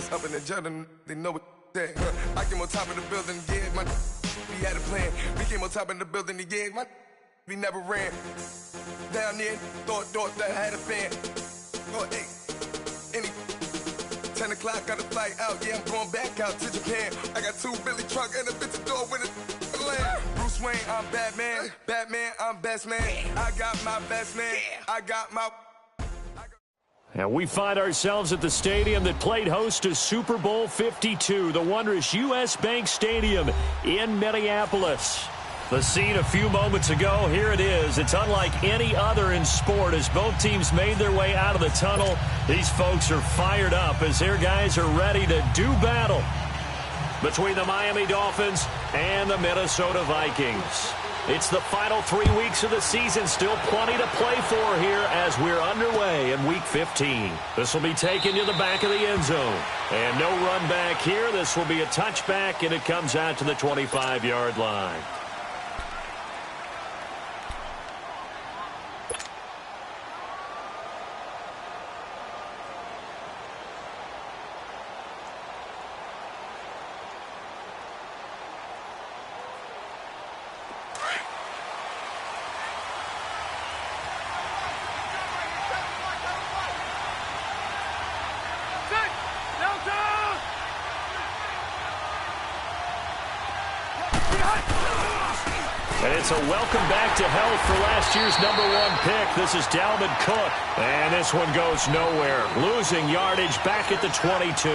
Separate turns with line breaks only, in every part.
that's up in the jungle, they know what that. I came on top of the building, yeah, my we had a plan. We came on top of the building, yeah, my we never ran. Down there, thought that I had a fan. Oh, hey, any 10 o'clock, got a flight out, yeah, I'm going back out to Japan. I got 2 Billy truck and a bitch door with a land. Bruce Wayne, I'm Batman. Batman, I'm best man. I got my best man. I got my...
And we find ourselves at the stadium that played host to Super Bowl 52, the wondrous U.S. Bank Stadium in Minneapolis. The scene a few moments ago, here it is. It's unlike any other in sport as both teams made their way out of the tunnel. These folks are fired up as their guys are ready to do battle between the Miami Dolphins and the Minnesota Vikings. It's the final 3 weeks of the season. Still plenty to play for here as we're underway in Week 15. This will be taken to the back of the end zone. And no run back here. This will be a touchback, and it comes out to the 25-yard line. And it's a welcome back to health for last year's #1 pick. This is Dalvin Cook. And this one goes nowhere. Losing yardage back at the 22.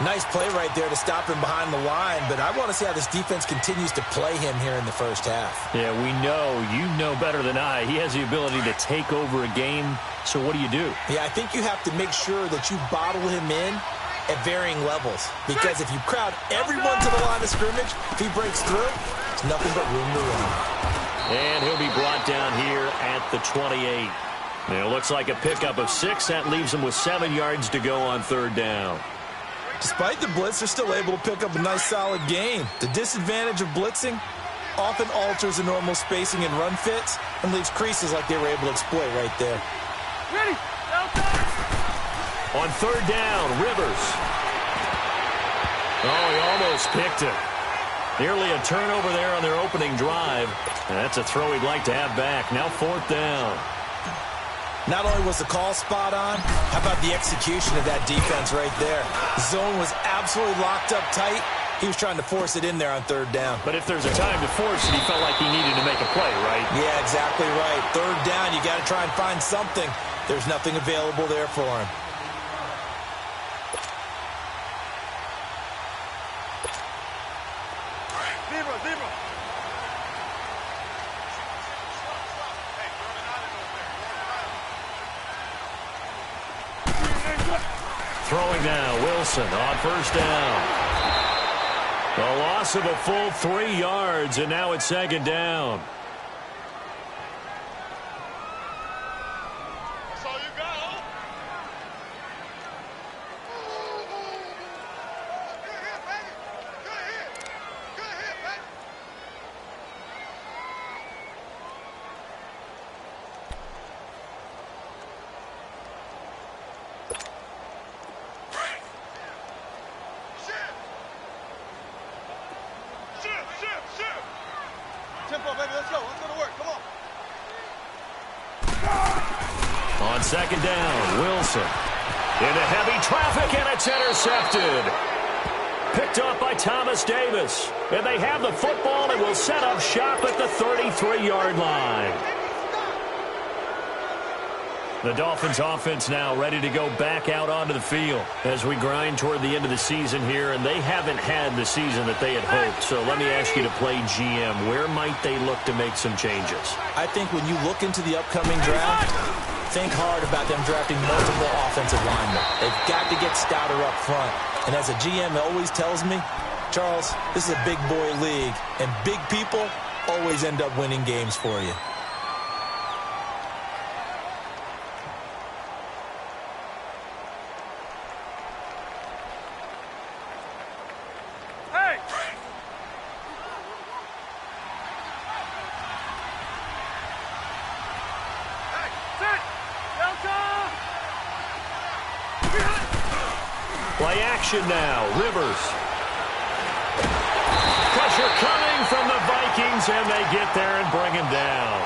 Nice play right there to stop him behind the line, but I want to see how this defense continues to play him here in the first half.
Yeah, we know. You know better than I. He has the ability to take over a game. So what do you do?
Yeah, I think you have to make sure that you bottle him in at varying levels. Because if you crowd everyone to the line of scrimmage, if he breaks through, it's nothing but room to run.
And he'll be brought down here at the 28. It looks like a pickup of 6. That leaves him with 7 yards to go on 3rd down.
Despite the blitz, they're still able to pick up a nice, solid gain. The disadvantage of blitzing often alters the normal spacing and run fits and leaves creases like they were able to exploit right there.
Ready?
On 3rd down, Rivers. Oh, he almost picked it. Nearly a turnover there on their opening drive. And that's a throw he'd like to have back. Now 4th down.
Not only was the call spot on, how about the execution of that defense right there? The zone was absolutely locked up tight. He was trying to force it in there on 3rd down.
But if there's a time to force it, he felt like he needed to make a play, right?
Yeah, exactly right. 3rd down, you got to try and find something. There's nothing available there for him.
Throwing now, Wilson on 1st down. A loss of a full 3 yards, and now it's 2nd down.
That's all you got. Good hit, baby. Good hit. Good hit, baby. Tempo, baby, let's go. Let's go to work. Come on.
On 2nd down, Wilson. Into heavy traffic, and it's intercepted. Picked up by Thomas Davis. And they have the football and will set up shop at the 33-yard line. The Dolphins offense now ready to go back out onto the field as we grind toward the end of the season here, and they haven't had the season that they had hoped. So let me ask you to play GM. Where might they look to make some changes?
I think when you look into the upcoming draft, think hard about them drafting multiple offensive linemen. They've got to get stouter up front. And as a GM always tells me, Charles, this is a big boy league, and big people always end up winning games for you.
Play action now. Rivers. Pressure coming from the Vikings, and they get there and bring him down.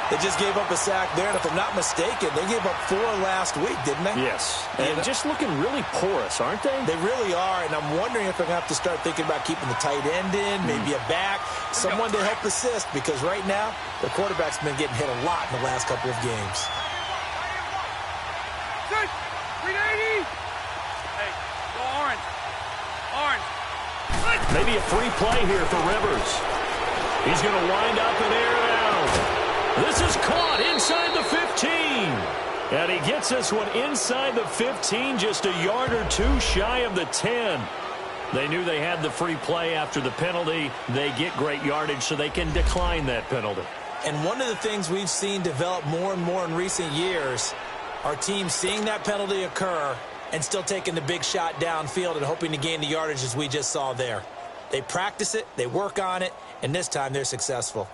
They just gave up a sack there, and if I'm not mistaken, they gave up 4 last week, didn't they?
Yes. And just looking really porous, aren't they?
They really are, and I'm wondering if they're going to have to start thinking about keeping the tight end in, maybe a back, someone to help assist, because right now, the quarterback's been getting hit a lot in the last couple of games.
380. Hey, go orange. Orange.
Maybe a free play here for Rivers. He's going to wind up and air it out. This is caught inside the 15. And he gets this one inside the 15, just a yard or two shy of the 10. They knew they had the free play after the penalty. They get great yardage, so they can decline that penalty.
And one of the things we've seen develop more and more in recent years are teams seeing that penalty occur and still taking the big shot downfield and hoping to gain the yardage as we just saw there. They practice it, they work on it, and this time they're successful.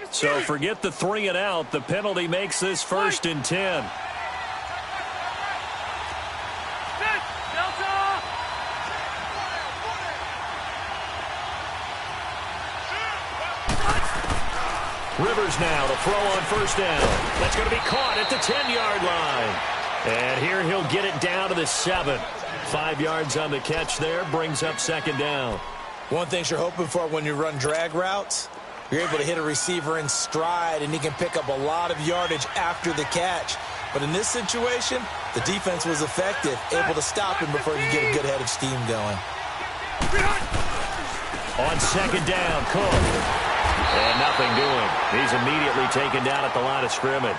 So forget the 3 and out. The penalty makes this 1st and 10. Rivers now to throw on 1st down. That's going to be caught at the 10-yard line. And here he'll get it down to the 7. 5 yards on the catch there, brings up 2nd down.
One thing you're hoping for when you run drag routes, you're able to hit a receiver in stride, and he can pick up a lot of yardage after the catch. But in this situation, the defense was effective, able to stop him before you get a good head of steam going.
On 2nd down, Cook. And nothing doing. He's immediately taken down at the line of scrimmage.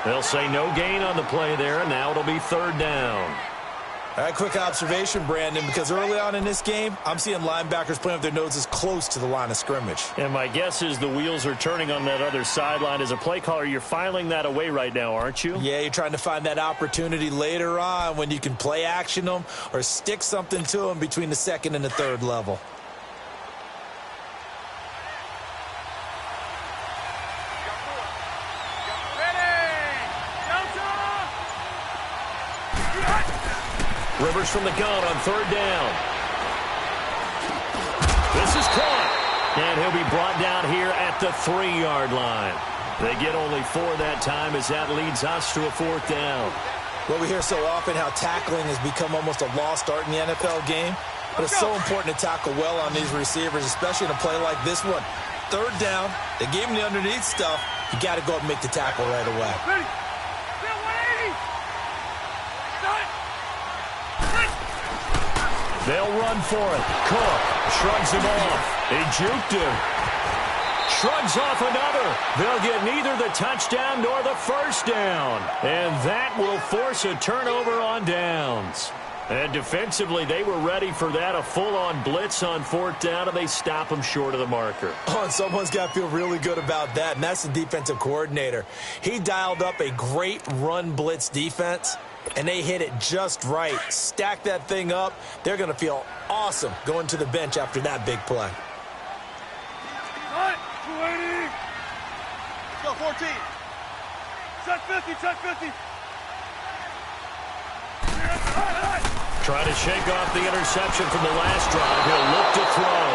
They'll say no gain on the play there, and now it'll be 3rd down.
All right, quick observation, Brandon, because early on in this game, I'm seeing linebackers playing with their noses close to the line of scrimmage.
And my guess is the wheels are turning on that other sideline. As a play caller, you're filing that away right now, aren't you?
Yeah, you're trying to find that opportunity later on when you can play action them or stick something to them between the 2nd and the 3rd level.
Rivers from the gun on 3rd down. This is caught. And he'll be brought down here at the 3-yard line. They get only 4 that time as that leads us to a 4th down.
Well, we hear so often how tackling has become almost a lost art in the NFL game. But it's so important to tackle well on these receivers, especially in a play like this one. 3rd down, they gave him the underneath stuff. You got to go up and make the tackle right away.
Ready.
They'll run for it. Cook shrugs him off. He juked him. Shrugs off another. They'll get neither the touchdown nor the 1st down. And that will force a turnover on downs. And defensively, they were ready for that. A full-on blitz on 4th down, and they stop them short of the marker.
Oh, and someone's got to feel really good about that, and that's the defensive coordinator. He dialed up a great run blitz defense, and they hit it just right. Stack that thing up. They're going to feel awesome going to the bench after that big play.
280. Go, 14. Check 50, check 50.
Try to shake off the interception from the last drive. He'll look to throw.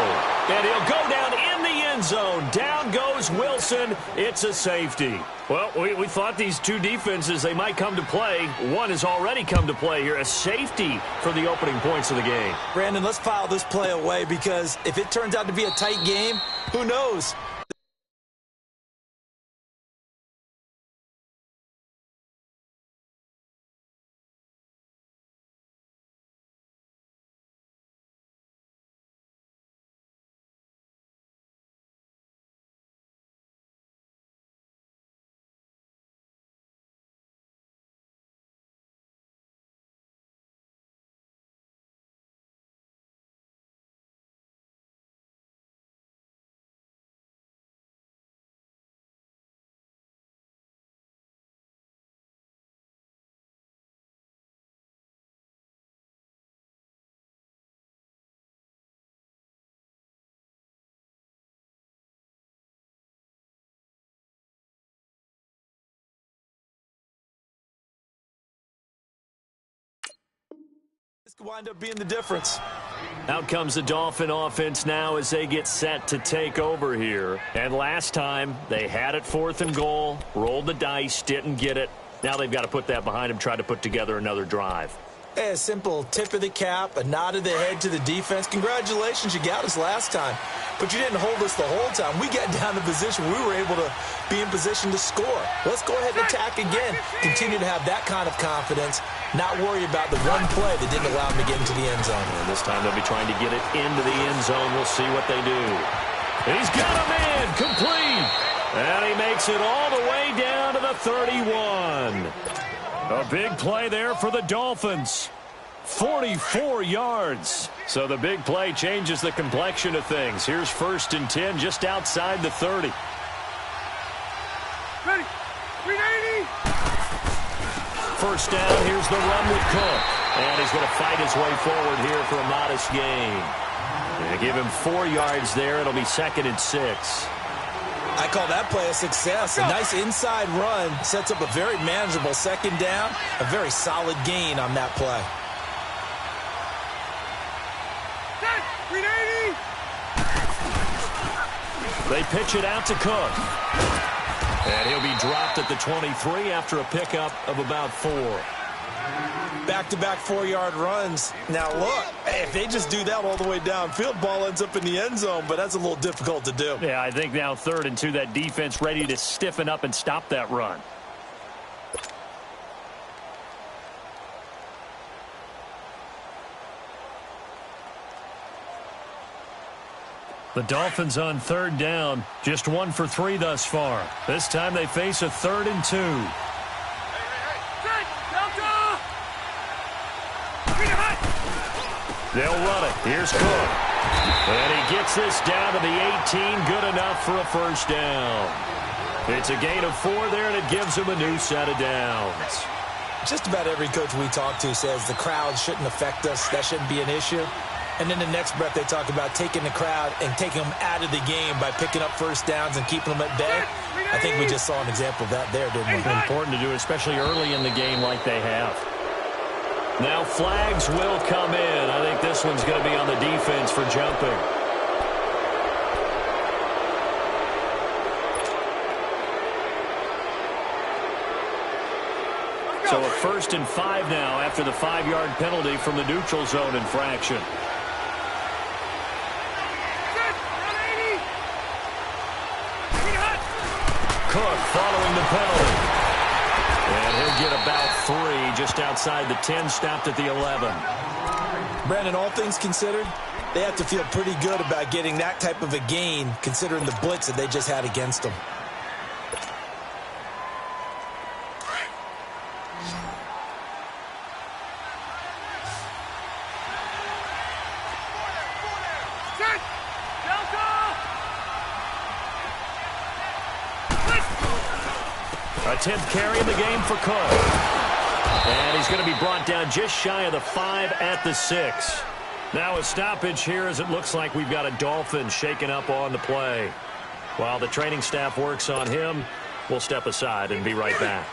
And he'll go down in the end zone. Down goes Wilson. It's a safety. Well, we thought these two defenses, they might come to play. One has already come to play here. A safety for the opening points of the game.
Brandon, let's file this play away because if it turns out to be a tight game, who knows? This could wind up being the difference.
Out comes the Dolphin offense now as they get set to take over here. And last time, they had it 4th and goal, rolled the dice, didn't get it. Now they've got to put that behind them, try to put together another drive.
Hey, a simple tip of the cap, a nod of the head to the defense. Congratulations, you got us last time. But you didn't hold us the whole time. We got down to position. We were able to be in position to score. Let's go ahead and attack again. Continue to have that kind of confidence. Not worry about the one play that didn't allow them to get into the end zone.
And this time they'll be trying to get it into the end zone. We'll see what they do. He's got a man complete. And he makes it all the way down to the 31. A big play there for the Dolphins. 44 yards. So the big play changes the complexion of things. Here's 1st and 10 just outside the 30.
Ready. 380.
First down, here's the run with Cook. And he's going to fight his way forward here for a modest gain. Going to give him 4 yards there. It'll be 2nd and 6.
I call that play a success. A nice inside run sets up a very manageable 2nd down. A very solid gain on that play.
380.
They pitch it out to Cook. And he'll be dropped at the 23 after a pickup of about 4.
Back-to-back 4-yard runs. Now, look, hey, if they just do that all the way downfield, ball ends up in the end zone, but that's a little difficult to do.
Yeah, I think now 3rd and 2, that defense ready to stiffen up and stop that run. The Dolphins on 3rd down, just 1 for 3 thus far. This time they face a 3rd and 2. They'll run it. Here's Cook. And he gets this down to the 18. Good enough for a 1st down. It's a gain of 4 there, and it gives him a new set of downs.
Just about every coach we talk to says the crowd shouldn't affect us. That shouldn't be an issue. And then the next breath they talk about taking the crowd and taking them out of the game by picking up 1st downs and keeping them at bay. I think we just saw an example of that there, didn't we?
It's important to do, especially early in the game like they have. Now flags will come in. I think this one's going to be on the defense for jumping. So a 1st and 5 now after the 5-yard penalty from the neutral zone infraction. Cook following the penalty. And he'll get about 3 just outside the 10, stopped at the 11.
Brandon, all things considered, they have to feel pretty good about getting that type of a gain considering the blitz that they just had against them.
A 10th carry in the game for Cook. And he's going to be brought down just shy of the 5 at the 6. Now a stoppage here as it looks like we've got a Dolphin shaken up on the play. While the training staff works on him, we'll step aside and be right back.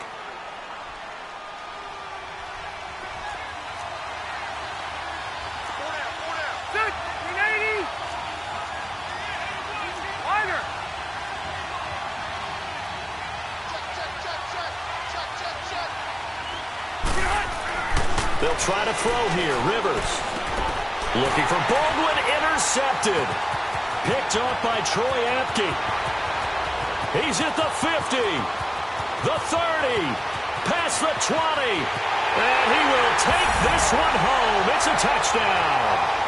They'll try to throw here. Rivers looking for Baldwin, intercepted. Picked off by Troy Apke. He's at the 50, the 30, past the 20, and he will take this one home. It's a touchdown.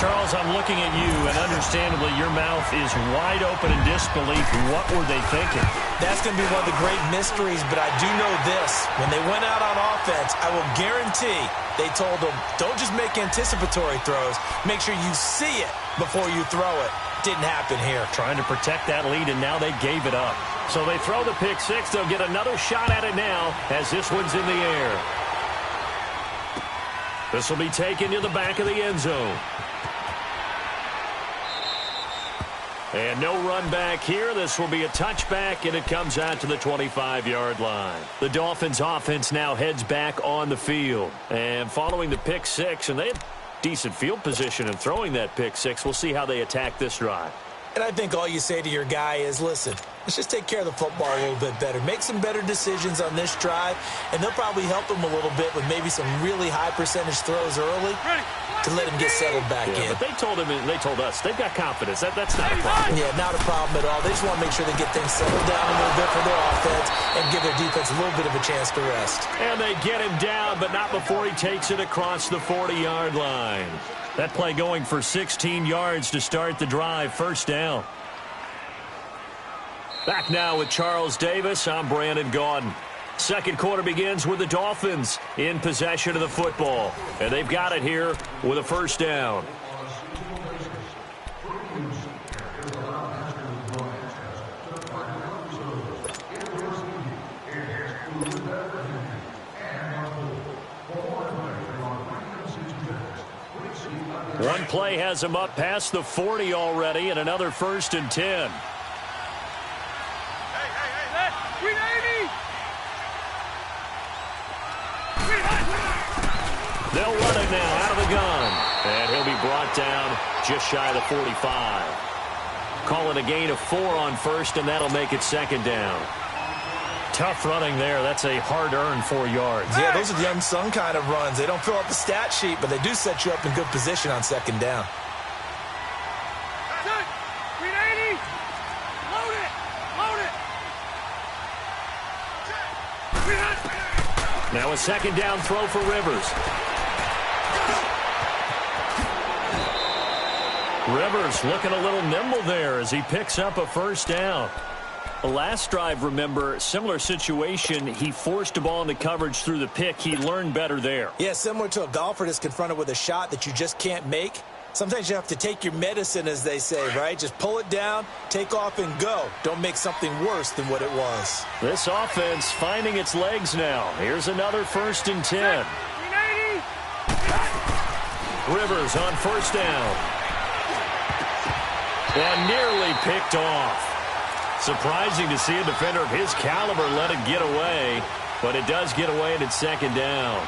Charles, I'm looking at you, and understandably, your mouth is wide open in disbelief. What were they thinking?
That's going to be one of the great mysteries, but I do know this. When they went out on offense, I will guarantee they told them, don't just make anticipatory throws. Make sure you see it before you throw it. Didn't happen here.
Trying to protect that lead, and now they gave it up. So they throw the pick six. They'll get another shot at it now as this one's in the air. This will be taken to the back of the end zone. And no run back here. This will be a touchback, and it comes out to the 25-yard line. The Dolphins' offense now heads back on the field. And following the pick six, and they have decent field position in throwing that pick six, we'll see how they attack this drive.
And I think all you say to your guy is, listen, let's just take care of the football a little bit better. Make some better decisions on this drive, and they'll probably help him a little bit with maybe some really high percentage throws early to let him get settled back in.
But they told him, and they told us, they've got confidence. That's not a problem.
Yeah, not a problem at all. They just want to make sure they get things settled down a little bit for their offense and give their defense a little bit of a chance to rest.
And they get him down, but not before he takes it across the 40-yard line. That play going for 16 yards to start the drive. First down. Back now with Charles Davis. I'm Brandon Gaudin. Second quarter begins with the Dolphins in possession of the football. And they've got it here with a first down. One play has him up past the 40 already, and another 1st and 10. They'll run it now out of the gun. And he'll be brought down just shy of the 45. Call it a gain of 4 on first, and that'll make it second down. Tough running there. That's a hard-earned 4 yards.
Yeah, those are the unsung kind of runs. They don't fill out the stat sheet, but they do set you up in good position on second down.
That's it. 380. Load it. Load it.
Now a second down throw for Rivers. Rivers looking a little nimble there as he picks up a first down. The last drive, remember, similar situation. He forced a ball into coverage through the pick. He learned better there.
Yeah, similar to a golfer that's confronted with a shot that you just can't make. Sometimes you have to take your medicine, as they say, right? Just pull it down, take off, and go. Don't make something worse than what it was.
This offense finding its legs now. Here's another 1st and 10.
380.
Rivers on first down. And nearly picked off. Surprising to see a defender of his caliber let it get away, but it does get away and it's second down.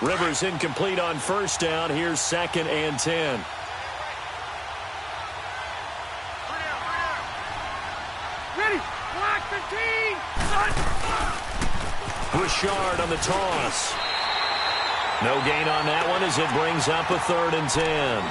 Rivers incomplete on first down. Here's 2nd and 10.
Ready. Black 15.
Bouchard on the toss. No gain on that one as it brings up a 3rd and 10.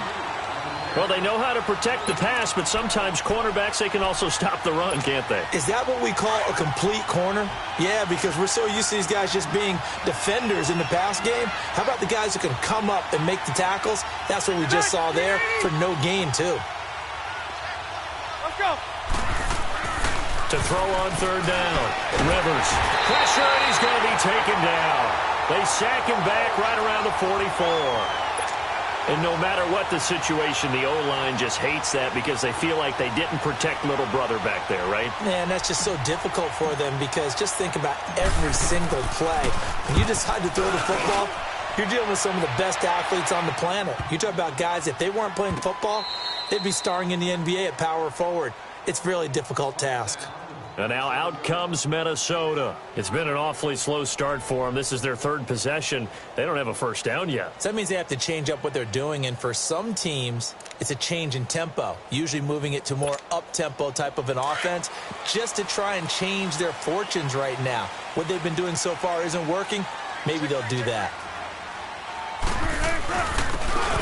Well, they know how to protect the pass, but sometimes cornerbacks, they can also stop the run, can't they?
Is that what we call a complete corner? Yeah, because we're so used to these guys just being defenders in the pass game. How about the guys who can come up and make the tackles? That's what we just saw there for no gain, too.
Let's go.
To throw on 3rd down. Rivers. Pressure, and he's going to be taken down. They sack him back right around the 44. And no matter what the situation, the O-line just hates that because they feel like they didn't protect little brother back there, right?
Man, that's just so difficult for them because just think about every single play. When you decide to throw the football, you're dealing with some of the best athletes on the planet. You talk about guys, if they weren't playing football, they'd be starring in the NBA at power forward. It's a really difficult task.
And now out comes Minnesota. It's been an awfully slow start for them. This is their 3rd possession. They don't have a first down yet.
So that means they have to change up what they're doing, and for some teams, it's a change in tempo, usually moving it to more up-tempo type of an offense just to try and change their fortunes right now. What they've been doing so far isn't working. Maybe they'll do that.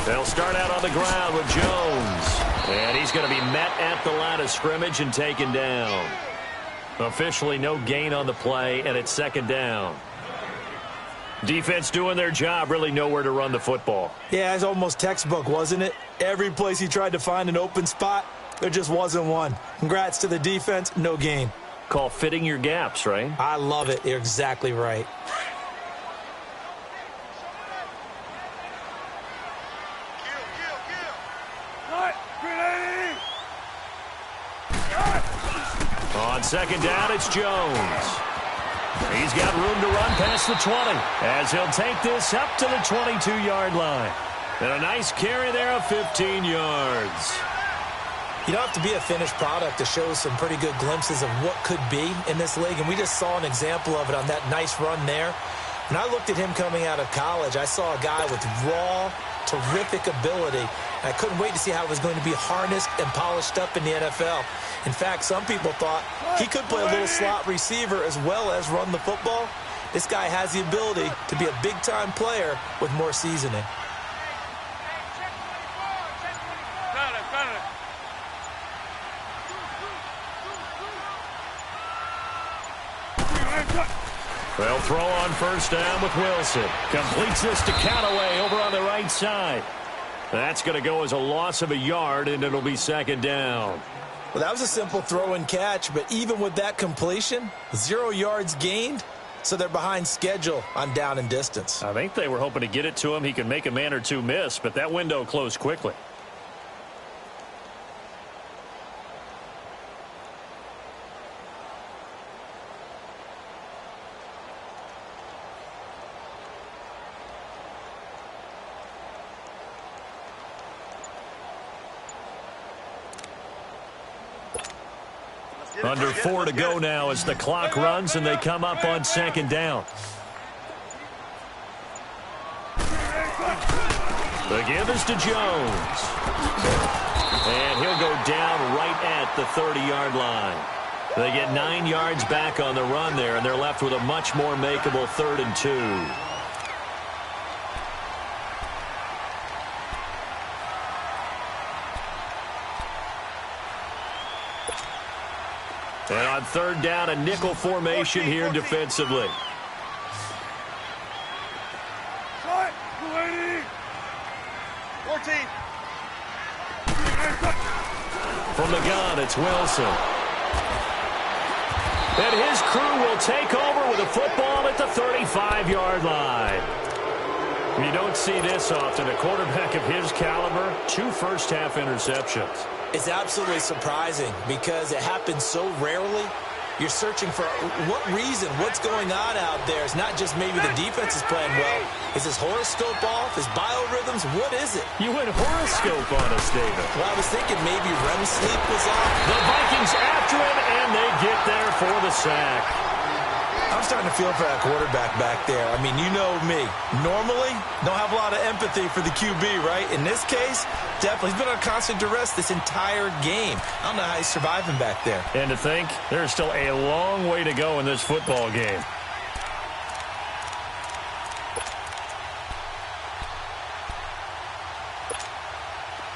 They'll start out on the ground with Jones. And he's going to be met at the line of scrimmage and taken down. Officially no gain on the play, and it's second down. Defense doing their job, really nowhere to run the football.
Yeah, it's almost textbook, wasn't it? Every place he tried to find an open spot, there just wasn't one. Congrats to the defense, no gain.
Call fitting your gaps, right?
I love it. You're exactly right.
On second down, it's Jones. He's got room to run past the 20 as he'll take this up to the 22-yard line. And a nice carry there of 15 yards.
You don't have to be a finished product to show some pretty good glimpses of what could be in this league, and we just saw an example of it on that nice run there. When I looked at him coming out of college, I saw a guy with raw, terrific ability. I couldn't wait to see how it was going to be harnessed and polished up in the NFL. In fact, some people thought he could play a little slot receiver as well as run the football. This guy has the ability to be a big-time player with more seasoning.
They'll throw on first down with Wilson. Completes this to Callaway over on the right side. That's going to go as a loss of a yard, and it'll be second down.
Well, that was a simple throw and catch, but even with that completion, 0 yards gained, so they're behind schedule on down and distance.
I think they were hoping to get it to him. He could make a man or two miss, but that window closed quickly. Under 4 to go now as the clock runs and they come up on second down. The give is to Jones. And he'll go down right at the 30-yard line. They get 9 yards back on the run there, and they're left with a much more makeable 3rd and 2. And on third down, a nickel formation here defensively.
Shot, 280. 14.
From the gun, it's Wilson. And his crew will take over with a football at the 35-yard line. You don't see this often. A quarterback of his caliber, 2 first-half interceptions.
It's absolutely surprising because it happens so rarely. You're searching for what reason, what's going on out there. It's not just maybe the defense is playing well. Is his horoscope off? His biorhythms? What is it?
You went horoscope on us, David.
Well, I was thinking maybe REM sleep was off.
The Vikings after him, and they get there for the sack.
I'm starting to feel for that quarterback back there. I mean, you know me. Normally, don't have a lot of empathy for the QB, right? In this case, definitely. He's been on constant duress this entire game. I don't know how he's surviving back there.
And to think, there's still a long way to go in this football game.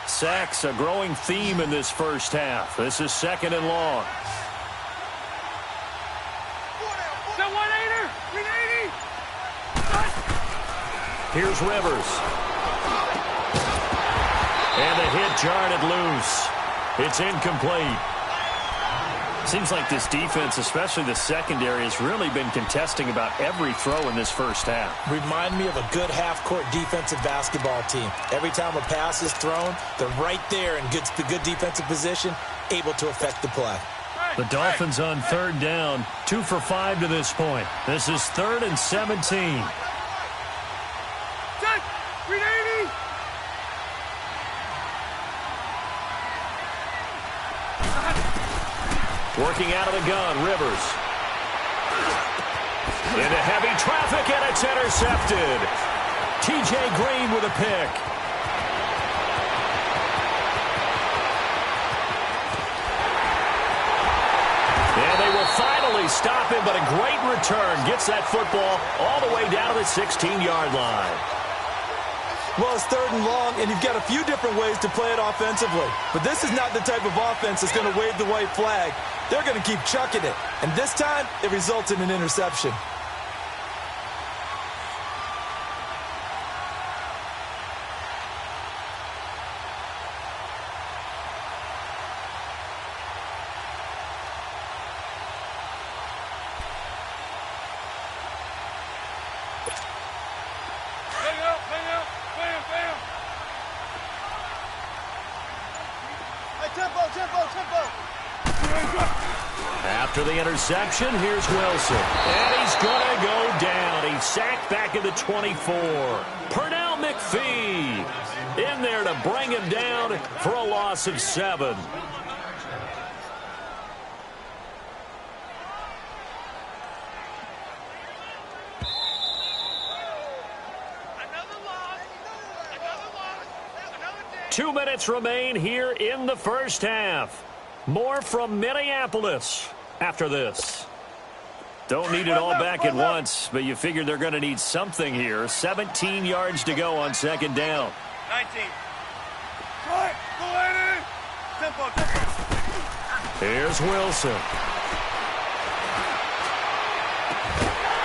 Sacks, a growing theme in this first half. This is 2nd and long. Here's Rivers. And the hit jarred it loose. It's incomplete. Seems like this defense, especially the secondary, has really been contesting about every throw in this first half.
Remind me of a good half-court defensive basketball team. Every time a pass is thrown, they're right there in good defensive position, able to affect the play.
The Dolphins on third down, 2 for 5 to this point. This is 3rd and 17. Working out of the gun, Rivers. Into heavy traffic, and it's intercepted. T.J. Green with a pick. And they will finally stop him, but a great return. Gets that football all the way down to the 16-yard line.
Well, it's 3rd and long, and you've got a few different ways to play it offensively. But this is not the type of offense that's going to wave the white flag. They're going to keep chucking it. And this time, it results in an interception.
Tempo.
After the interception, here's Wilson. And he's going to go down. He's sacked back at the 24. Pernell McPhee in there to bring him down for a loss of 7.
Another loss.
2 minutes remain here in the first half. More from Minneapolis after this. Don't need it all back at once, but you figure they're going to need something here. 17 yards to go on second down.
19. Go, Eddie. Tempo.
Here's Wilson.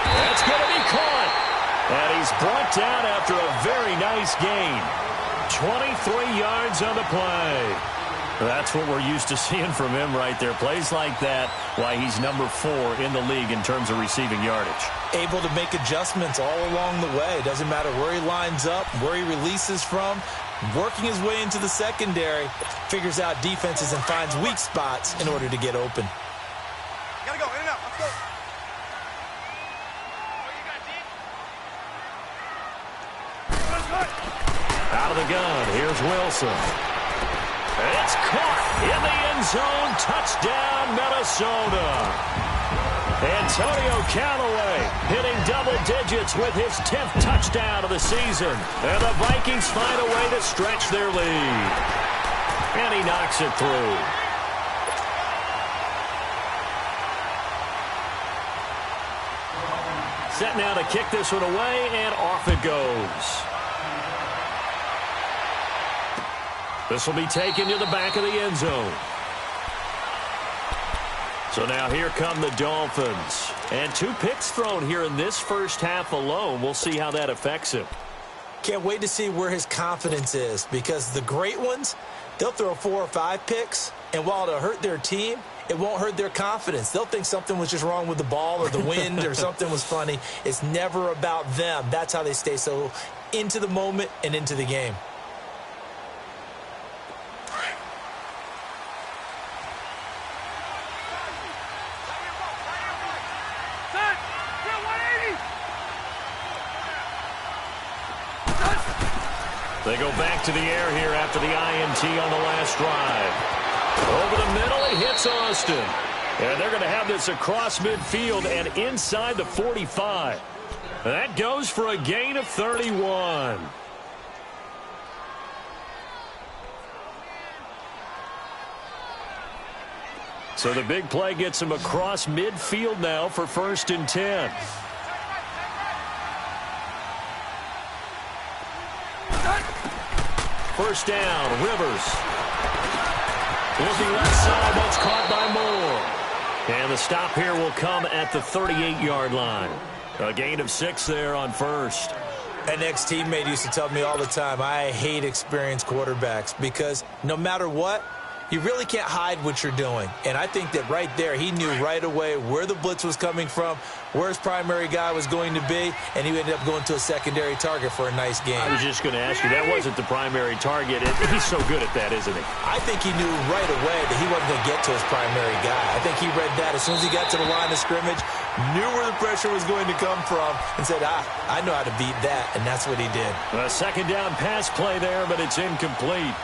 That's going to be caught. And he's brought down after a very nice gain. 23 yards on the play. That's what we're used to seeing from him right there. Plays like that, why he's number 4 in the league in terms of receiving yardage.
Able to make adjustments all along the way. Doesn't matter where he lines up, where he releases from. Working his way into the secondary, figures out defenses and finds weak spots in order to get open.
Gotta go, in and out. Let's go.
Out of the gun, here's Wilson. It's caught in the end zone. Touchdown, Minnesota. Antonio Callaway hitting double digits with his 10th touchdown of the season. And the Vikings find a way to stretch their lead. And he knocks it through. Set now to kick this one away, and off it goes. This will be taken to the back of the end zone. So now here come the Dolphins. And 2 picks thrown here in this first half alone. We'll see how that affects him.
Can't wait to see where his confidence is, because the great ones, they'll throw 4 or 5 picks, and while it'll hurt their team, it won't hurt their confidence. They'll think something was just wrong with the ball or the wind or something was funny. It's never about them. That's how they stay so into the moment and into the game.
They go back to the air here after the INT on the last drive. Over the middle, he hits Austin. And they're going to have this across midfield and inside the 45. That goes for a gain of 31. So the big play gets him across midfield now for 1st and 10. First down, Rivers. Looking left side, that's caught by Moore. And the stop here will come at the 38-yard line. A gain of 6 there on first.
An ex-teammate used to tell me all the time, I hate experienced quarterbacks, because no matter what, you really can't hide what you're doing. And I think that right there, he knew right away where the blitz was coming from, where his primary guy was going to be, and he ended up going to a secondary target for a nice game.
I was just going to ask you, that wasn't the primary target. He's so good at that, isn't he?
I think he knew right away that he wasn't going to get to his primary guy. I think he read that as soon as he got to the line of scrimmage, knew where the pressure was going to come from, and said, I know how to beat that, and that's what he did.
A second down pass play there, but it's incomplete.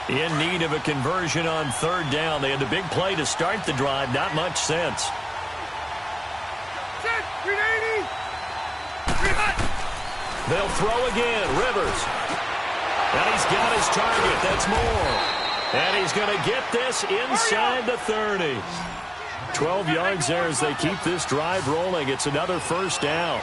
In need of a conversion on 3rd down. They had the big play to start the drive. Not much sense. They'll throw again. Rivers. And he's got his target. That's Moore. And he's going to get this inside the 30. 12 yards there as they keep this drive rolling. It's another 1st down.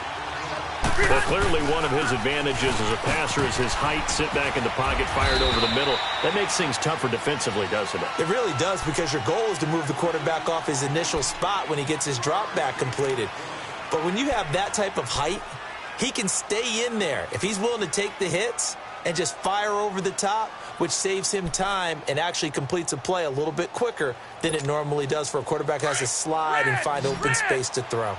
Well, clearly one of his advantages as a passer is his height, sit back in the pocket, fired over the middle. That makes things tougher defensively, doesn't it?
It really does, because your goal is to move the quarterback off his initial spot when he gets his drop back completed. But when you have that type of height, he can stay in there. If he's willing to take the hits and just fire over the top, which saves him time and actually completes a play a little bit quicker than it normally does for a quarterback who has to slide and find open space to throw.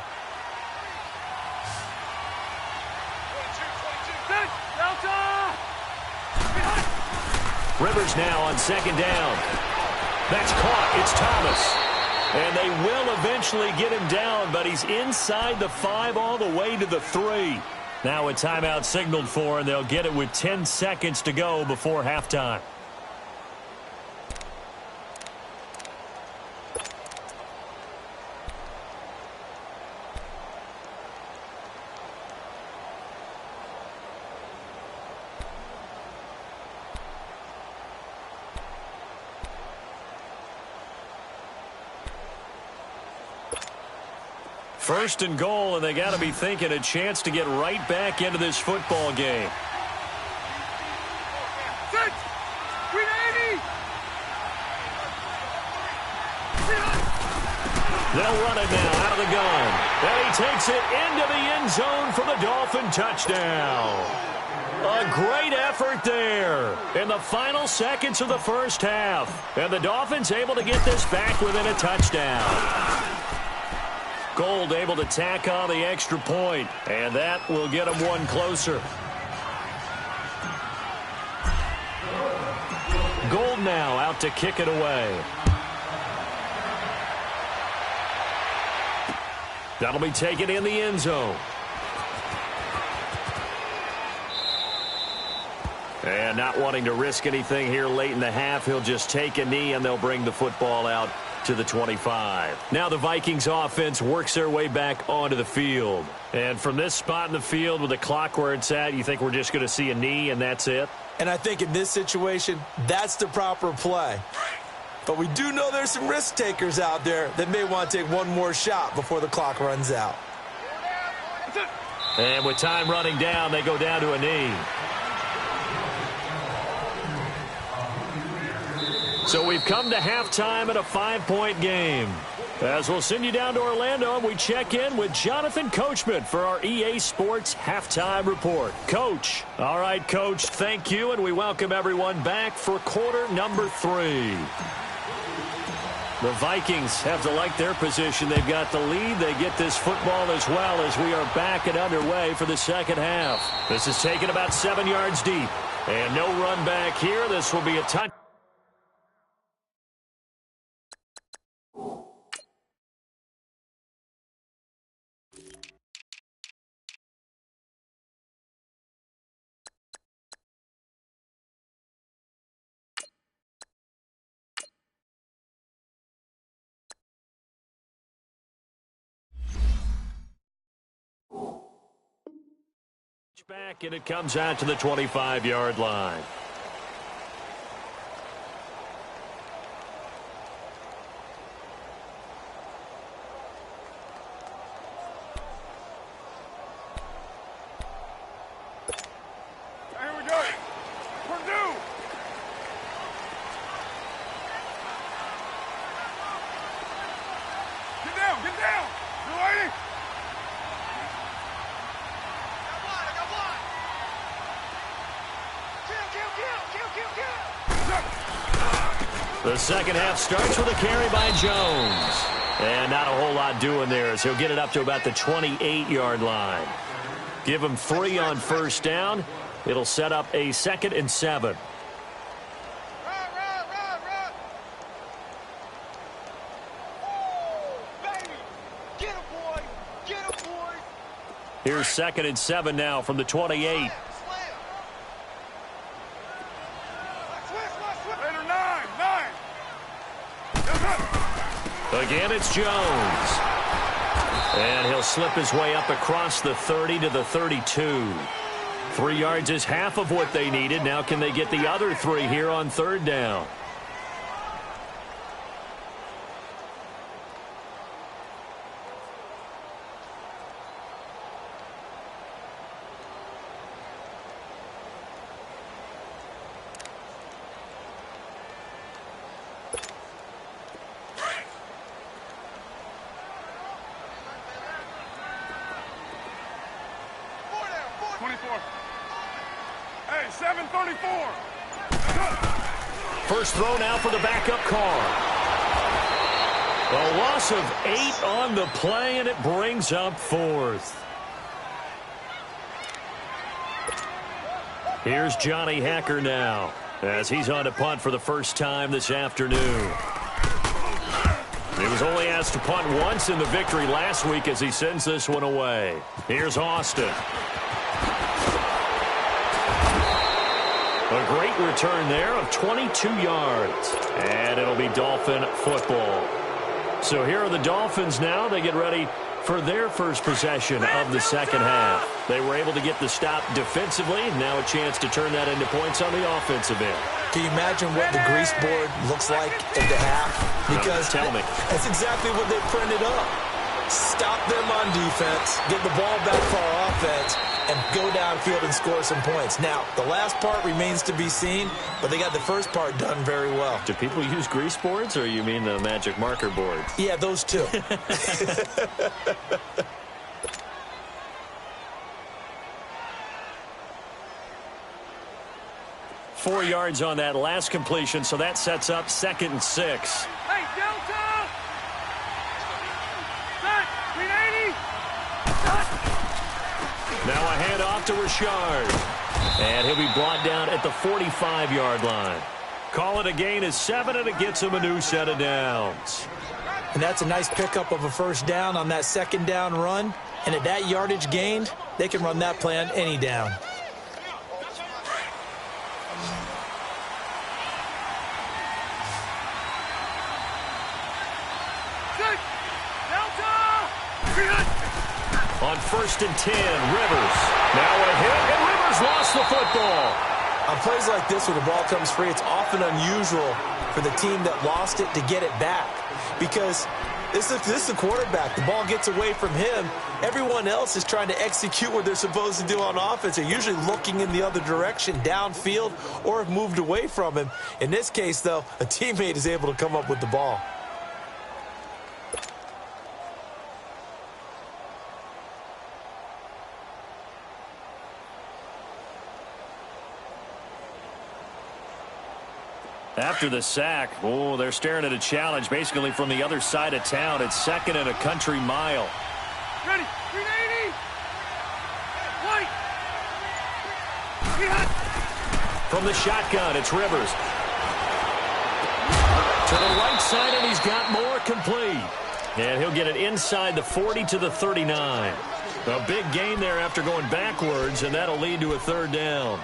Rivers now on 2nd down. That's caught. It's Thomas. And they will eventually get him down, but he's inside the 5 all the way to the 3. Now a timeout signaled for, and they'll get it with 10 seconds to go before halftime. First and goal, and they got to be thinking a chance to get right back into this football game.
6! We 80!
They'll run it now out of the gun. And he takes it into the end zone for the Dolphin touchdown. A great effort there in the final seconds of the first half. And the Dolphins able to get this back within a touchdown. Gold able to tack on the extra point, and that will get them one closer. Gold now out to kick it away. That'll be taken in the end zone. And not wanting to risk anything here late in the half, he'll just take a knee, and they'll bring the football out to the 25. Now the Vikings offense works their way back onto the field. And from this spot in the field with the clock where it's at, you think we're just going to see a knee and that's it?
And I think in this situation, that's the proper play. But we do know there's some risk takers out there that may want to take one more shot before the clock runs out.
And with time running down, they go down to a knee. So we've come to halftime in a 5-point game. As we'll send you down to Orlando, we check in with Jonathan Coachman for our EA Sports Halftime Report. Coach. All right, Coach, thank you, and we welcome everyone back for quarter number 3. The Vikings have to like their position. They've got the lead. They get this football as well as we are back and underway for the second half. This is taken about 7 yards deep. And no run back here. This will be a touchdown. Back, and it comes out to the 25-yard line.
Here we go. Purdue. Get down, get down. You ready?
The second half starts with a carry by Jones. And not a whole lot doing there as he'll get it up to about the 28-yard line. Give him 3 on first down. It'll set up a 2nd and 7.
Run. Oh, baby. Get him, boy. Get him, boy.
Here's 2nd and 7 now from the 28. Again, it's Jones. And he'll slip his way up across the 30 to the 32. 3 yards is half of what they needed. Now can they get the other 3 here on 3rd down?
Hey, 7:34.
First throw now for the backup car. A loss of 8 on the play, and it brings up 4th. Here's Johnny Hacker now as he's on to punt for the first time this afternoon. He's only asked to punt once in the victory last week as he sends this one away. Here's Austin. A great return there of 22 yards. And it'll be Dolphin football. So here are the Dolphins now. They get ready for their first possession of the second half. They were able to get the stop defensively. Now a chance to turn that into points on the offensive end.
Can you imagine what the grease board looks like at the half? Because
tell me.
That's exactly what they printed up. Stop them on defense, get the ball back for our offense, and go downfield and score some points. Now, the last part remains to be seen, but they got the first part done very well.
Do people use grease boards, or you mean the magic marker boards?
Yeah, those two.
4 yards on that last completion, so that sets up 2nd and 6.
Hey, Delta! Set! 380!
Now a handoff to Richard. And he'll be brought down at the 45-yard line. Call it a gain of 7, and it gets him a new set of downs.
And that's a nice pickup of a first down on that second down run. And at that yardage gained, they can run that play on any down.
On 1st and 10, Rivers. Now a hit, and Rivers lost the football.
On plays like this where the ball comes free, it's often unusual for the team that lost it to get it back. Because this is the quarterback. The ball gets away from him. Everyone else is trying to execute what they're supposed to do on offense. They're usually looking in the other direction, downfield, or have moved away from him. In this case, though, a teammate is able to come up with the ball.
After the sack, they're staring at a challenge basically from the other side of town. It's 2nd and a country mile.
Ready? 380! White!
From the shotgun, it's Rivers. To the right side, and he's got more complete. And he'll get it inside the 40 to the 39. A big gain there after going backwards, and that'll lead to a 3rd down.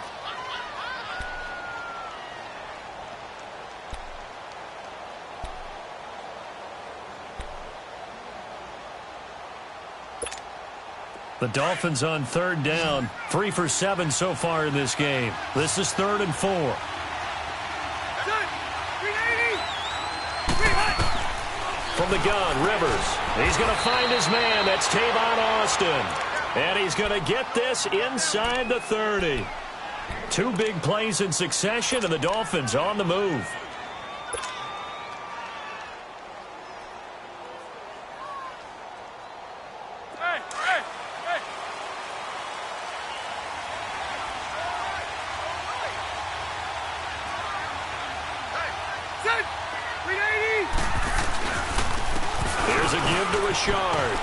The Dolphins on 3rd down, 3 for 7 so far in this game. This is 3rd and 4. From the gun, Rivers. He's going to find his man. That's Tavon Austin. And he's going to get this inside the 30. 2 big plays in succession, and the Dolphins on the move. Here's a give to Richard.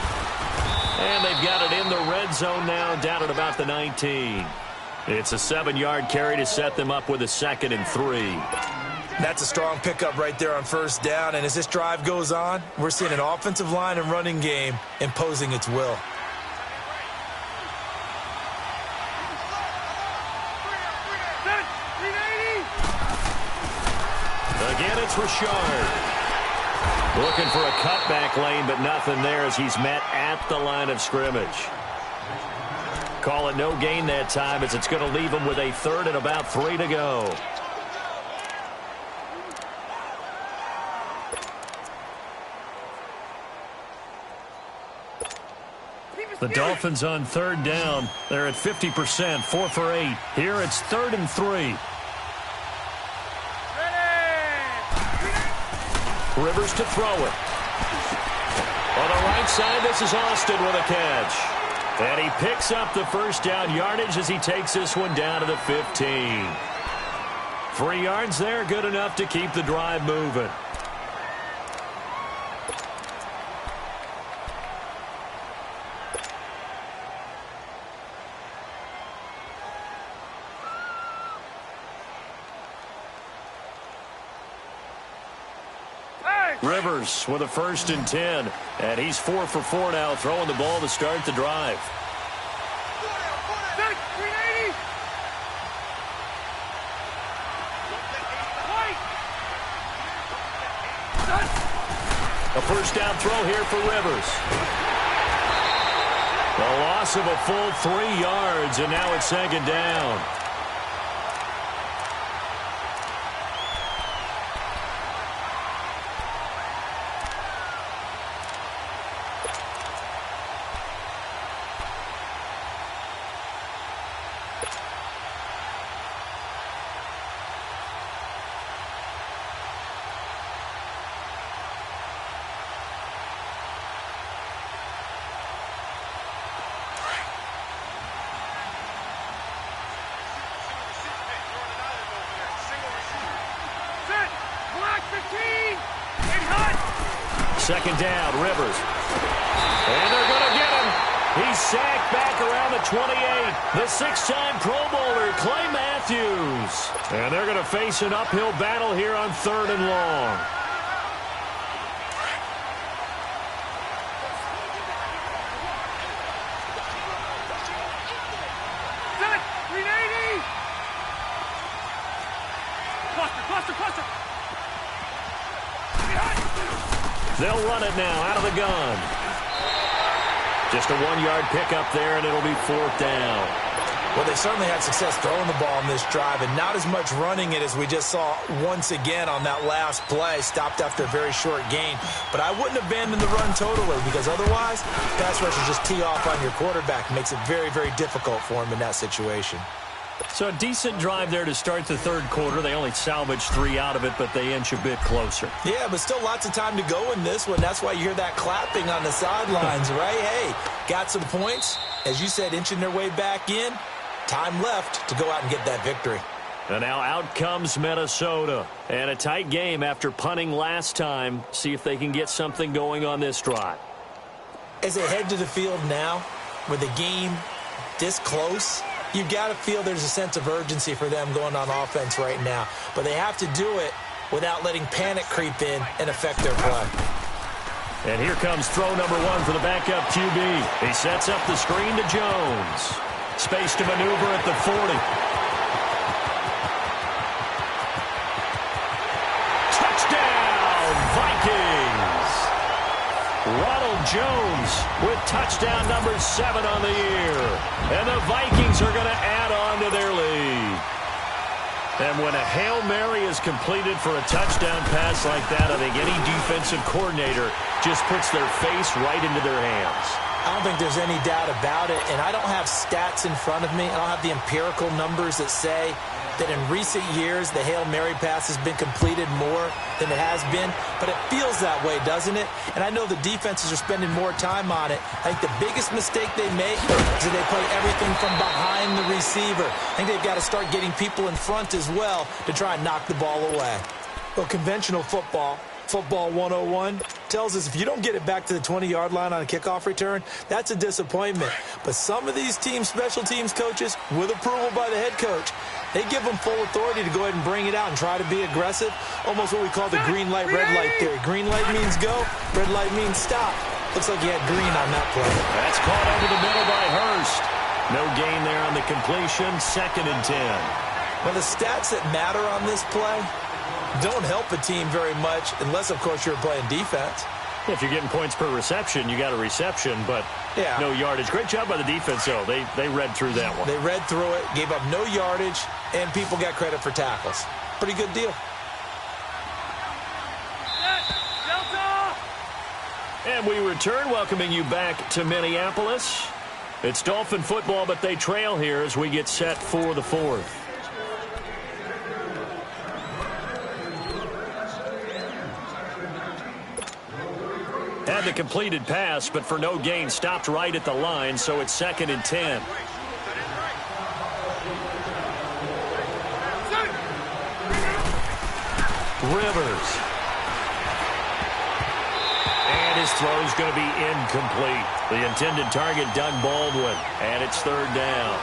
And they've got it in the red zone now, down at about the 19. It's a 7-yard carry to set them up with a 2nd and 3.
That's a strong pickup right there on 1st down. And as this drive goes on, we're seeing an offensive line and running game imposing its will.
Again, it's Richard. Looking for a cutback lane, but nothing there as he's met at the line of scrimmage. Call it no gain that time as it's going to leave him with a 3rd and about 3 to go. The Dolphins on 3rd down. They're at 50%, 4 for 8. Here it's 3rd and 3. Rivers to throw it. On the right side, this is Austin with a catch. And he picks up the 1st down yardage as he takes this one down to the 15. 3 yards there, good enough to keep the drive moving. Rivers with a 1st and 10. And he's 4 for 4 now, throwing the ball to start the drive. A first down throw here for Rivers. A loss of a full 3 yards, and now it's 2nd down. Second down, Rivers. And they're going to get him. He's sacked back around the 28. The 6-time Pro Bowler, Clay Matthews. And they're going to face an uphill battle here on 3rd and long. They'll run it now out of the gun. Just a 1-yard pickup there, and it'll be 4th down.
Well, they certainly had success throwing the ball in this drive, and not as much running it as we just saw once again on that last play. Stopped after a very short gain. But I wouldn't abandon the run totally, because otherwise, pass rushers just tee off on your quarterback. Makes it very, very difficult for him in that situation.
So a decent drive there to start the 3rd quarter. They only salvaged 3 out of it, but they inch a bit closer.
Yeah, but still lots of time to go in this one. That's why you hear that clapping on the sidelines, right? Hey, got some points. As you said, inching their way back in. Time left to go out and get that victory.
And now out comes Minnesota. And a tight game after punting last time. See if they can get something going on this drive.
As they head to the field now, with the game this close, you've got to feel there's a sense of urgency for them going on offense right now. But they have to do it without letting panic creep in and affect their play.
And here comes throw number 1 for the backup QB. He sets up the screen to Jones. Space to maneuver at the 40. Touchdown, Vikings! Ronald Jones with touchdown number 7 on the year. And the Vikings are going to add on to their lead. And when a Hail Mary is completed for a touchdown pass like that, I think any defensive coordinator just puts their face right into their hands.
I don't think there's any doubt about it, and I don't have stats in front of me. I don't have the empirical numbers that say that in recent years the Hail Mary pass has been completed more than it has been, but it feels that way, doesn't it? And I know the defenses are spending more time on it. I think the biggest mistake they make is that they play everything from behind the receiver. I think they've got to start getting people in front as well to try and knock the ball away. Well, conventional football 101, tells us if you don't get it back to the 20-yard line on a kickoff return, that's a disappointment. But some of these teams, special teams coaches, with approval by the head coach, they give them full authority to go ahead and bring it out and try to be aggressive, almost what we call the green light, red light theory. Green light means go, red light means stop. Looks like he had green on that play.
That's caught over the middle by Hurst. No gain there on the completion, 2nd and 10.
Well, the stats that matter on this play don't help a team very much unless, of course, you're playing defense.
If you're getting points per reception, you got a reception, but no yardage. Great job by the defense, though. They read through that one.
They read through it, gave up no yardage, and people got credit for tackles. Pretty good deal.
And we return, welcoming you back to Minneapolis. It's Dolphin football, but they trail here as we get set for the 4th. Had the completed pass, but for no gain, stopped right at the line, so it's 2nd and 10. Rivers. And his throw's going to be incomplete. The intended target, Doug Baldwin, and it's 3rd down.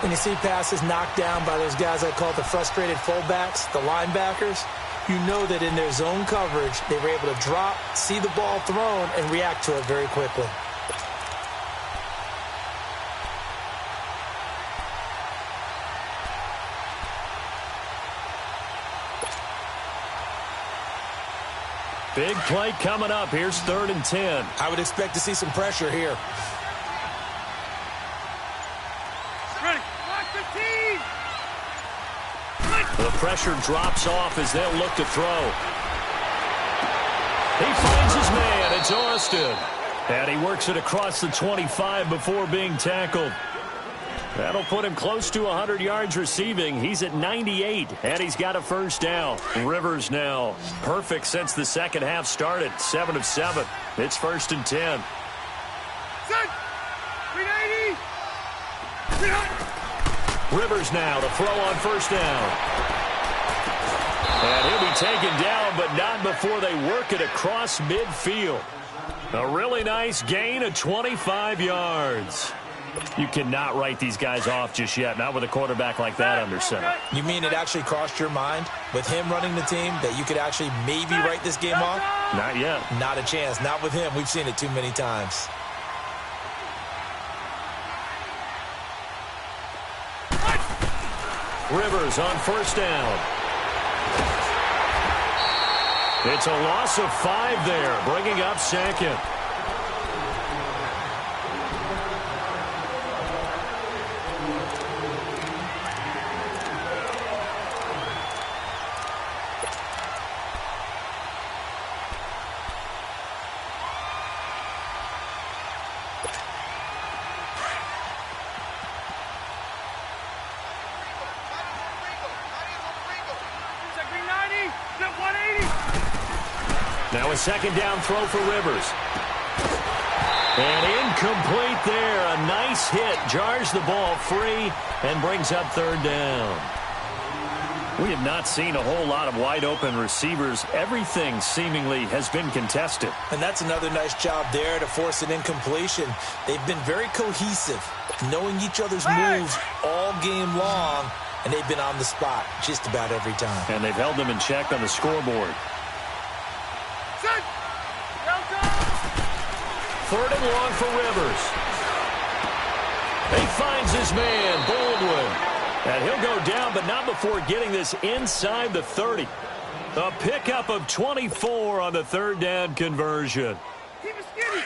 When you see passes knocked down by those guys I call the frustrated fullbacks, the linebackers, you know that in their zone coverage, they were able to drop, see the ball thrown, and react to it very quickly.
Big play coming up. Here's 3rd and 10.
I would expect to see some pressure here.
Ready. Watch the team.
The pressure drops off as they'll look to throw. He finds his man. It's Austin. And he works it across the 25 before being tackled. That'll put him close to 100 yards receiving. He's at 98, and he's got a first down. Rivers now perfect since the second half started. 7 of 7. It's 1st and 10.
Set. 380.
Rivers now to throw on first down. And he'll be taken down, but not before they work it across midfield. A really nice gain of 25 yards. You cannot write these guys off just yet, not with a quarterback like that under center.
You mean it actually crossed your mind with him running the team that you could actually maybe write this game off?
Not yet.
Not a chance. Not with him. We've seen it too many times.
Rivers on first down. It's a loss of 5 there, bringing up 2nd. Now a 2nd down throw for Rivers. And incomplete there. A nice hit. Jars the ball free and brings up 3rd down. We have not seen a whole lot of wide open receivers. Everything seemingly has been contested.
And that's another nice job there to force an incompletion. They've been very cohesive, knowing each other's moves all game long, and they've been on the spot just about every time.
And they've held them in check on the scoreboard. 3rd and long for Rivers. He finds his man, Baldwin. And he'll go down, but not before getting this inside the 30. A pickup of 24 on the 3rd down conversion.
Keep it skinny.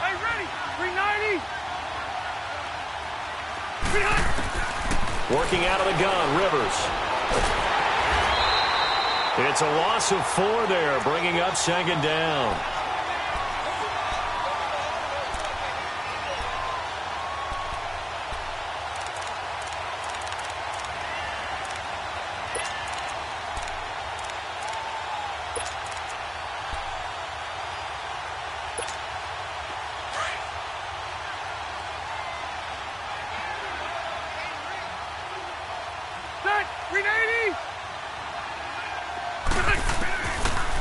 Hey, ready. 390.
Working out of the gun, Rivers. It's a loss of 4 there, bringing up 2nd down.
Set. 380.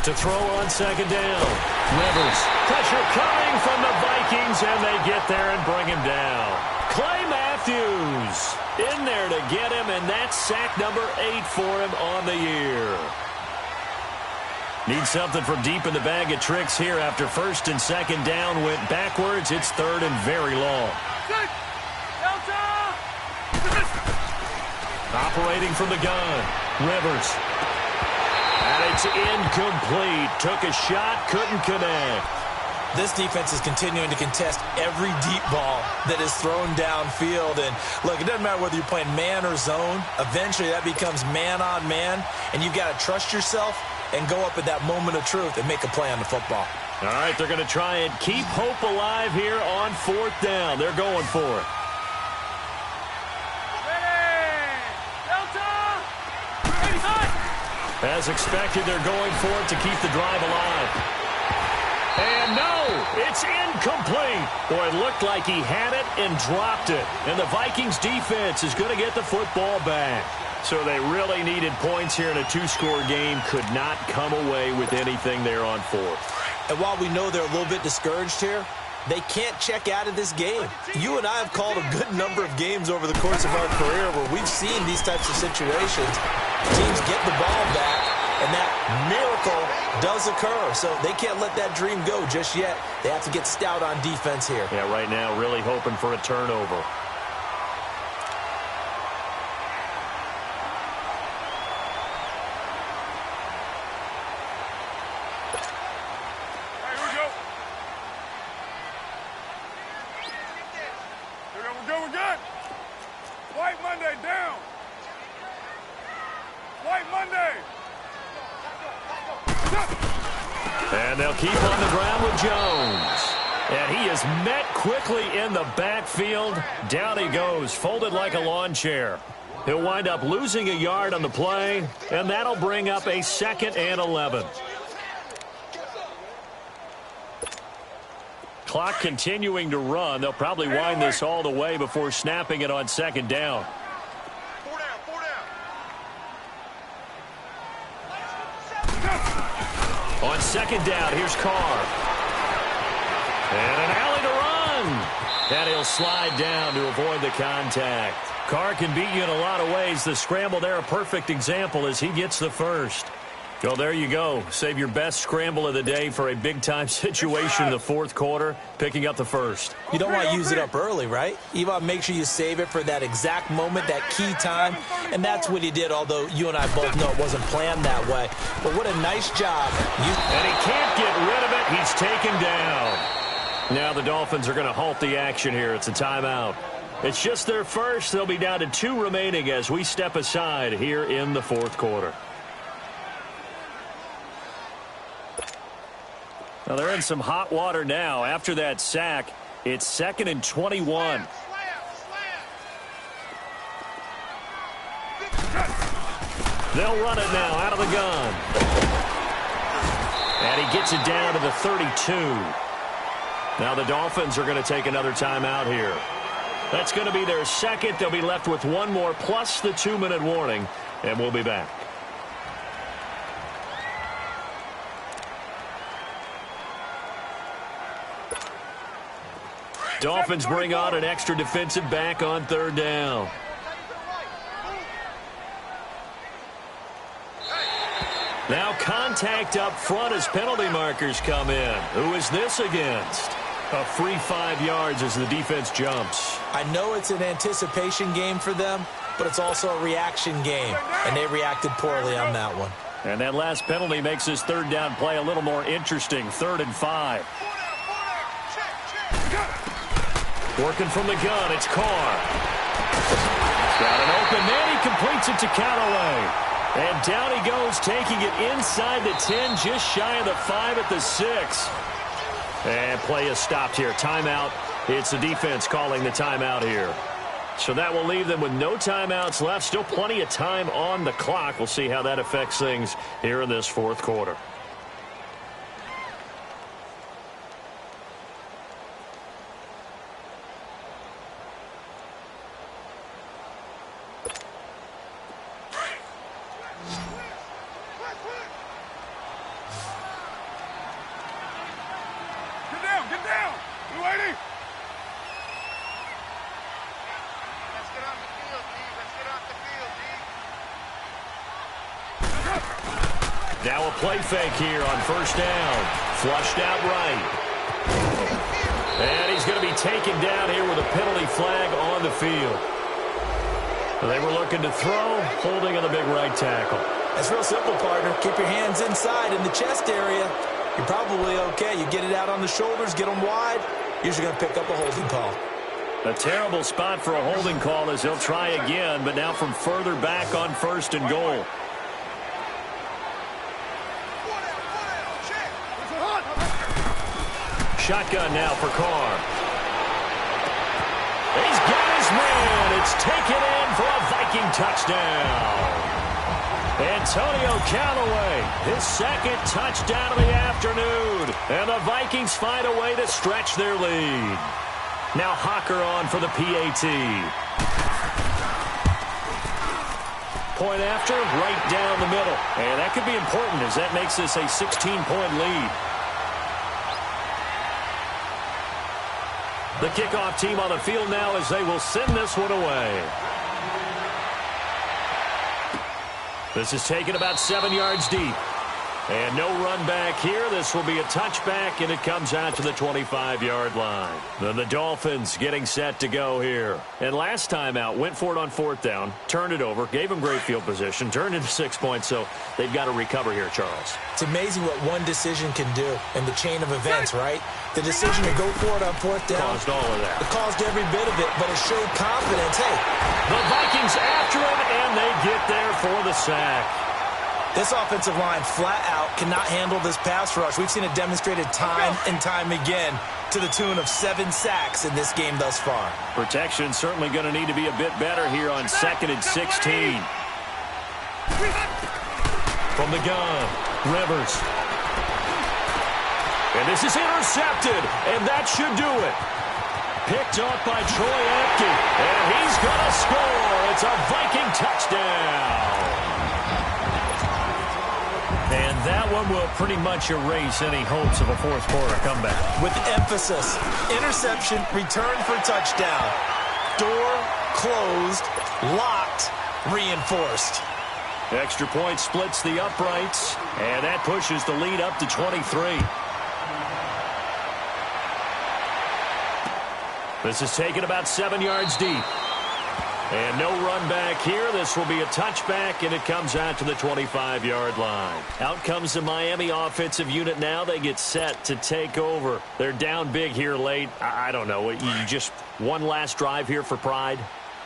To throw on 2nd down. Rivers. Pressure coming from the Vikings, and they get there and bring him down. Clay Matthews in there to get him, and that's sack number 8 for him on the year. Need something from deep in the bag of tricks here after 1st and 2nd down went backwards. It's 3rd and very long.
Set. Delta.
Operating from the gun. Rivers. And it's incomplete. Took a shot, couldn't connect.
This defense is continuing to contest every deep ball that is thrown downfield. And, look, it doesn't matter whether you're playing man or zone. Eventually, that becomes man-on-man, and you've got to trust yourself and go up at that moment of truth and make a play on the football.
All right, they're going to try and keep hope alive here on 4th down. They're going for it. As expected, they're going for it to keep the drive alive. And no, it's incomplete. Boy, it looked like he had it and dropped it. And the Vikings defense is going to get the football back. So they really needed points here in a 2-score game. Could not come away with anything there on 4th.
And while we know they're a little bit discouraged here, they can't check out of this game. You and I have called a good number of games over the course of our career where we've seen these types of situations. Teams get the ball back, and that miracle does occur. So they can't let that dream go just yet. They have to get stout on defense here.
Yeah, right now really hoping for a turnover.
We're good. White Monday down. White Monday.
And they'll keep on the ground with Jones. And he is met quickly in the backfield. Down he goes, folded like a lawn chair. He'll wind up losing a yard on the play, and that'll bring up a 2nd and 11. Clock continuing to run. They'll probably wind this all the way before snapping it on 2nd down.
4 down, 4 down.
On 2nd down, here's Carr. And an alley to run. And he'll slide down to avoid the contact. Carr can beat you in a lot of ways. The scramble there, a perfect example as he gets the first. Well, there you go. Save your best scramble of the day for a big-time situation in the 4th quarter, picking up the first.
You don't want to use it up early, right? You want to make sure you save it for that exact moment, that key time, and that's what he did, although you and I both know it wasn't planned that way. But what a nice job.
And he can't get rid of it. He's taken down. Now the Dolphins are going to halt the action here. It's a timeout. It's just their first. They'll be down to 2 remaining as we step aside here in the 4th quarter. Now they're in some hot water now. After that sack, it's 2nd and 21. They'll run it now out of the gun. And he gets it down to the 32. Now the Dolphins are going to take another timeout here. That's going to be their 2nd. They'll be left with 1 more plus the 2-minute warning, and we'll be back. Dolphins bring on an extra defensive back on 3rd down. Now contact up front as penalty markers come in. Who is this against? A free 5 yards as the defense jumps.
I know it's an anticipation game for them, but it's also a reaction game, and they reacted poorly on that one.
And that last penalty makes this 3rd down play a little more interesting. 3rd and 5. Working from the gun, it's Carr. Got an open man, he completes it to Callaway. And down he goes, taking it inside the 10, just shy of the 5 at the 6. And play is stopped here. Timeout. It's the defense calling the timeout here. So that will leave them with no timeouts left. Still plenty of time on the clock. We'll see how that affects things here in this 4th quarter.
Get down! You lady!
Let's get off the field, D. Let's get off the field, D.
Now a play fake here on 1st down. Flushed out right. And he's going to be taken down here with a penalty flag on the field. They were looking to throw, holding on the big right tackle.
That's real simple, partner. Keep your hands inside in the chest area. You're probably okay. You get it out on the shoulders, get them wide. Usually going to pick up a holding call.
A terrible spot for a holding call as he'll try again, but now from further back on 1st and goal. Shotgun now for Carr. He's got his man. It's taken in for a Viking touchdown. Antonio Callaway, his 2nd touchdown of the afternoon. And the Vikings find a way to stretch their lead. Now Hawker on for the PAT. Point after, right down the middle. And that could be important as that makes this a 16-point lead. The kickoff team on the field now as they will send this one away. This is taken about 7 yards deep. And no run back here. This will be a touchback, and it comes out to the 25-yard line. Then the Dolphins getting set to go here. And last time out, went for it on 4th down, turned it over, gave them great field position, turned into 6 points, so they've got to recover here, Charles.
It's amazing what one decision can do in the chain of events, right? The decision to go for it on 4th down.
Caused all of that.
It caused every bit of it, but it showed confidence. Hey,
the Vikings after it, and they get there for the sack.
this offensive line flat out cannot handle this pass rush. We've seen it demonstrated time and time again to the tune of 7 sacks in this game thus far.
Protection certainly going to need to be a bit better here on 2nd and 16. From the gun, Rivers. And this is intercepted, and that should do it. Picked up by Troy Apke, and he's going to score. It's a Viking touchdown. And that one will pretty much erase any hopes of a fourth quarter comeback.
With emphasis, interception, return for touchdown. Door closed, locked, reinforced.
Extra point splits the uprights, and that pushes the lead up to 23. This is taken about 7 yards deep. And no run back here. This will be a touchback, and it comes out to the 25-yard line. Out comes the Miami offensive unit now. They get set to take over. They're down big here late. I don't know. You just one last drive here for pride?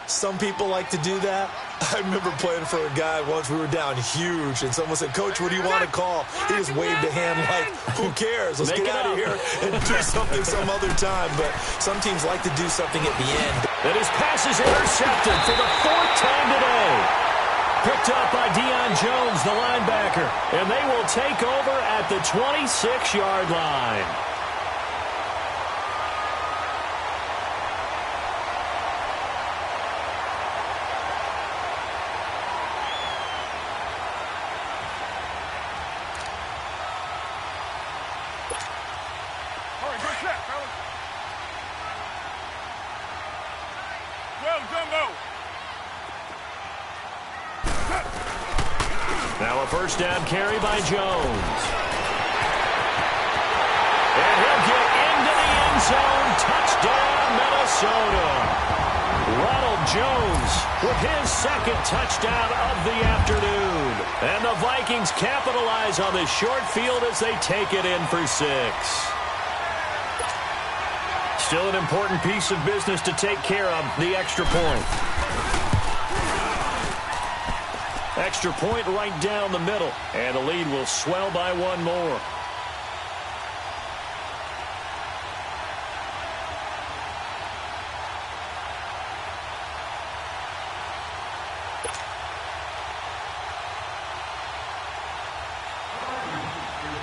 Some people like to do that. I remember playing for a guy once. We were down huge, and someone said, "Coach, what do you want to call?" He just waved a hand like, "Who cares? Let's get out of here and do something some other time." But some teams like to do something at the end.
And his pass is intercepted for the 4th time today. Picked up by Deion Jones, the linebacker. And they will take over at the 26-yard line. Now a first down carry by Jones. And he'll get into the end zone. Touchdown, Minnesota. Ronald Jones with his 2nd touchdown of the afternoon. And the Vikings capitalize on this short field as they take it in for 6. Still an important piece of business to take care of, the extra point. Extra point right down the middle, and the lead will swell by 1 more.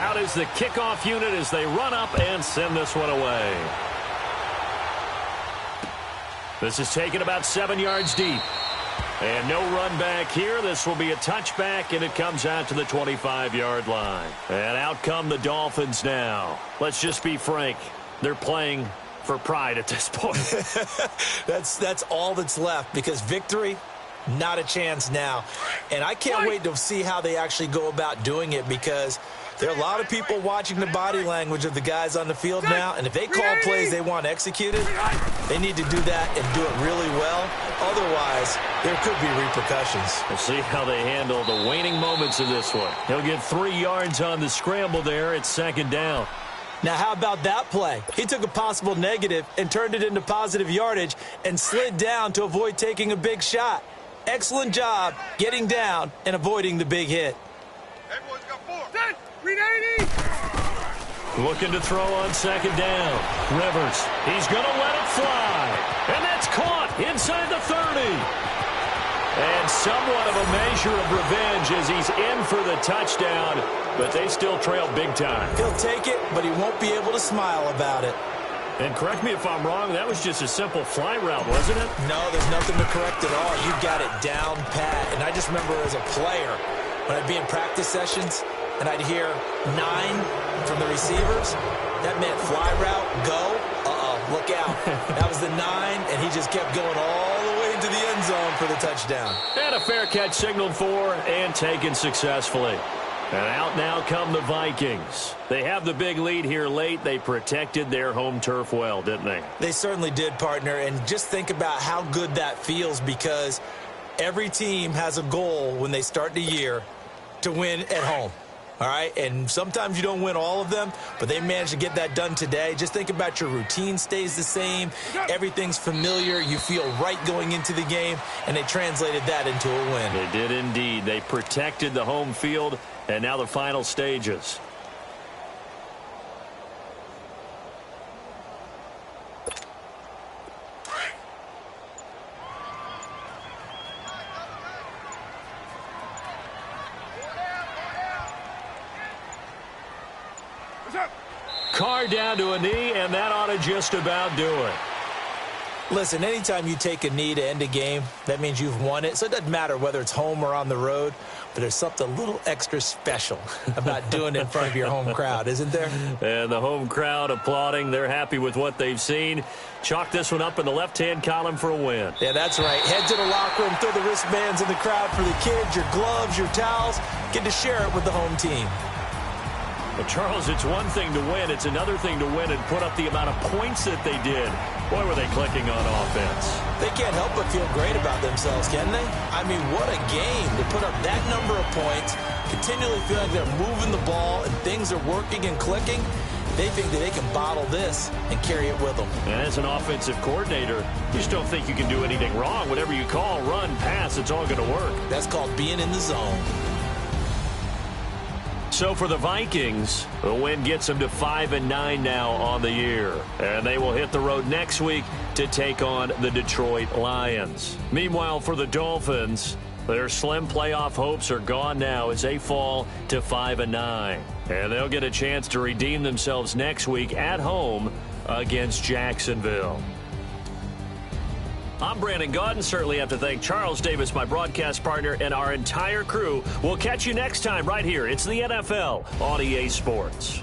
Out is the kickoff unit as they run up and send this one away. This is taken about 7 yards deep. And no run back here. This will be a touchback, and it comes out to the 25-yard line. And out come the Dolphins now. Let's just be frank. They're playing for pride at this point.
That's all that's left, because victory, not a chance now. And I can't wait to see how they actually go about doing it, because there are a lot of people watching the body language of the guys on the field now, and if they call plays they want executed, they need to do that and do it really well. Otherwise, there could be repercussions.
We'll see how they handle the waning moments of this one. He'll get 3 yards on the scramble there. It's 2nd down.
Now, how about that play? He took a possible negative and turned it into positive yardage and slid down to avoid taking a big shot. Excellent job getting down and avoiding the big hit.
Everyone's got 4. Set. 380.
Looking to throw on 2nd down. Rivers, he's going to let it fly. And that's caught inside the 30. And somewhat of a measure of revenge as he's in for the touchdown, but they still trail big time.
He'll take it, but he won't be able to smile about it.
And correct me if I'm wrong, that was just a simple fly route, wasn't it?
No, there's nothing to correct at all. You got it down pat. And I just remember as a player, when I'd be in practice sessions, and I'd hear 9 from the receivers, that meant fly route, go. look out. That was the 9, and he just kept going all the way into the end zone for the touchdown.
And a fair catch signaled for and taken successfully. And out now come the Vikings. They have the big lead here late. They protected their home turf well, didn't they?
They certainly did, partner. And just think about how good that feels, because every team has a goal when they start the year to win at home. All right, and sometimes you don't win all of them, but they managed to get that done today. Just think about your routine stays the same. Everything's familiar. You feel right going into the game, and they translated that into a win.
They did indeed. They protected the home field, and now the final stages. Carr down to a knee, and that ought to just about do it.
Listen, anytime you take a knee to end a game, that means you've won it. So it doesn't matter whether it's home or on the road, but there's something a little extra special about doing it in front of your home crowd, isn't there?
And the home crowd applauding. They're happy with what they've seen. Chalk this one up in the left-hand column for a win.
Yeah, that's right. Head to the locker room, throw the wristbands in the crowd for the kids, your gloves, your towels. Get to share it with the home team.
Well, Charles, it's one thing to win. It's another thing to win and put up the amount of points that they did. Boy, were they clicking on offense.
They can't help but feel great about themselves, can they? I mean, what a game to put up that number of points, continually feel like they're moving the ball and things are working and clicking. They think that they can bottle this and carry it with them.
And as an offensive coordinator, you just don't think you can do anything wrong. Whatever you call, run, pass, it's all going to work.
That's called being in the zone.
So for the Vikings, the win gets them to 5-9 now on the year. And they will hit the road next week to take on the Detroit Lions. Meanwhile, for the Dolphins, their slim playoff hopes are gone now as they fall to 5-9. And they'll get a chance to redeem themselves next week at home against Jacksonville. I'm Brandon Gaudin. Certainly have to thank Charles Davis, my broadcast partner, and our entire crew. We'll catch you next time right here. It's the NFL on EA Sports.